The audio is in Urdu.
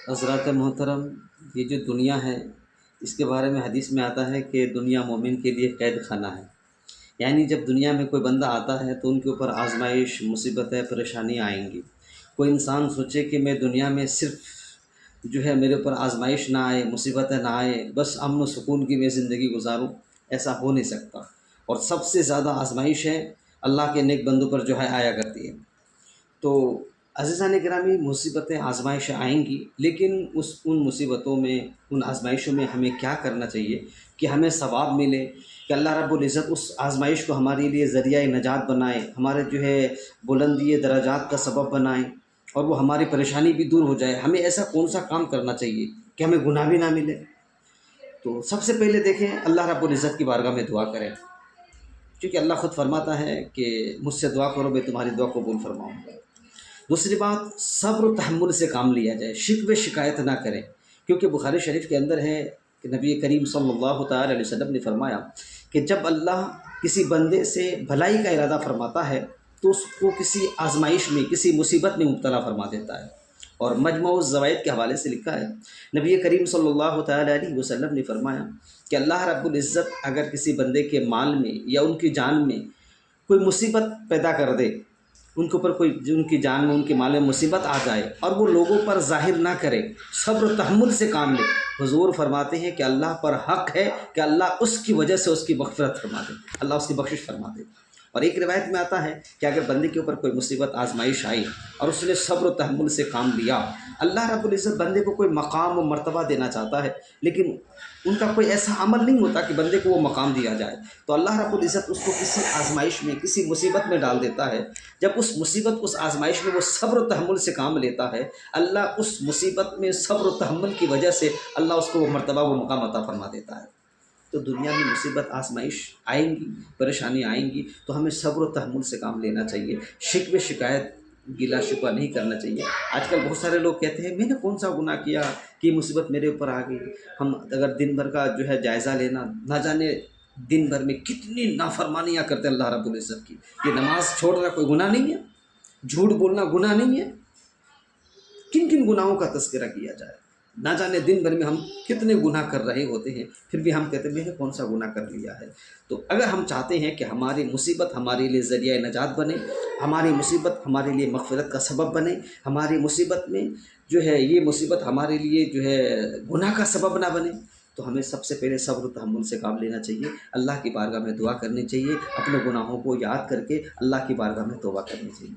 حضرات محترم، یہ جو دنیا ہے اس کے بارے میں حدیث میں آتا ہے کہ دنیا مومن کے لیے قید خانہ ہے. یعنی جب دنیا میں کوئی بندہ آتا ہے تو ان کے اوپر آزمائش، مصیبتیں، پریشانیاں آئیں گی. کوئی انسان سوچے کہ میں دنیا میں صرف میرے اوپر آزمائش نہ آئے، مصیبتیں نہ آئے، بس امن و سکون کی میں زندگی گزاروں، ایسا ہو نہیں سکتا. اور سب سے زیادہ آزمائش ہے اللہ کے نیک بندوں پر آیا کرتی ہے. تو عزیزان گرامی، مصیبتیں، آزمائشیں آئیں گی، لیکن ان مصیبتوں میں، ان آزمائشوں میں ہمیں کیا کرنا چاہیے کہ ہمیں ثواب ملے، کہ اللہ رب العزت اس آزمائش کو ہمارے لیے ذریعہ نجات بنائے، ہمارے بلندی درجات کا سبب بنائے، اور وہ ہماری پریشانی بھی دور ہو جائے. ہمیں ایسا کون سا کام کرنا چاہیے کہ ہمیں گناہ بھی نہ ملے؟ تو سب سے پہلے دیکھیں، اللہ رب العزت کی بارگاہ میں دعا کریں، کیونکہ اللہ خود فرماتا ہے کہ مجھ سے دعا کرو، میں تمہاری دعا قبول فرماؤں گا. دوسری بات، صبر و تحمل سے کام لیا جائے، شکوے شکایت نہ کریں، کیونکہ بخاری شریف کے اندر ہے کہ نبی کریم صلی اللہ تعالی علیہ وسلم نے فرمایا کہ جب اللہ کسی بندے سے بھلائی کا ارادہ فرماتا ہے تو اس کو کسی آزمائش میں، کسی مصیبت میں مبتلا فرما دیتا ہے. اور مجموع الزوائد کے حوالے سے لکھا ہے، نبی کریم صلی اللہ تعالی علیہ وسلم نے فرمایا کہ اللہ رب العزت اگر کسی بندے کے مال میں یا ان کی جان میں کوئی مصیبت پیدا کر دے، ان کے اوپر کوئی، ان کی جان میں، ان کے مال میں مصیبت آ جائے، اور وہ لوگوں پر ظاہر نہ کرے، صبر و تحمل سے کام لے، حضور فرماتے ہیں کہ اللہ پر حق ہے کہ اللہ اس کی وجہ سے اس کی مغفرت فرما دے، اللہ اس کی بخشش فرما دے. اور ایک روایت میں آتا ہے کہ اگر بندے کے اوپر کوئی مصیبت، آزمائش آئی اور اس نے صبر و تحمل سے کام لیا، اللہ رب العزت بندے کو کوئی مقام و مرتبہ دینا چاہتا ہے، لیکن ان کا کوئی ایسا عمل نہیں ہوتا کہ بندے کو وہ مقام دیا جائے. تو اللہ رب العزت اس کو کسی آزمائش میں، کسی مصیبت میں ڈال دیتا ہے. جب اس مصیبت، اس آزمائش میں وہ صبر و تحمل سے کام لیتا ہے، اللہ اس مصیبت میں صبر و تحمل کی وجہ سے اللہ اس کو وہ مرتبہ، وہ مقام عطا فرما دیتا ہے. تو دنیا میں مصیبت، آزمائش آئیں گی، پریشانی آئیں گی، تو ہمیں صبر و تحمل سے کام لینا چاہیے. شکوے شکایت، گلا شکوہ نہیں کرنا چاہیے. آج کل بہت سارے لوگ کہتے ہیں میں نے کون سا گناہ کیا کہ مصیبت میرے اوپر آ گئی. ہم اگر دن بھر کا جائزہ لینا، نہ جانے دن بھر میں کتنی نافرمانیاں کرتے اللہ رب العزت کی. یہ نماز چھوڑنا کوئی گناہ نہیں ہے، جھوٹ بولنا گناہ نہیں ہے. کن کن گناہوں کا تذکرہ کیا جائے، نہ جانے دن بھر میں ہم کتنے گناہ کر رہے ہوتے ہیں، پھر بھی ہم کہتے ہیں میں نے کون سا گناہ کر لیا ہے. تو اگر ہم چاہتے ہیں کہ ہماری مصیبت ہمارے لیے ذریعہ نجات بنے، ہماری مصیبت ہمارے لیے مغفرت کا سبب بنے، ہماری مصیبت میں یہ مصیبت ہمارے لیے گناہ کا سبب نہ بنے، تو ہمیں سب سے پہلے صبر و تحمل سے کام لینا چاہیے. اللہ کی بارگاہ میں دعا کرنی چاہیے، اپنے گناہوں کو یاد کر کے اللہ کی بارگاہ میں توبہ کرنی چاہیے.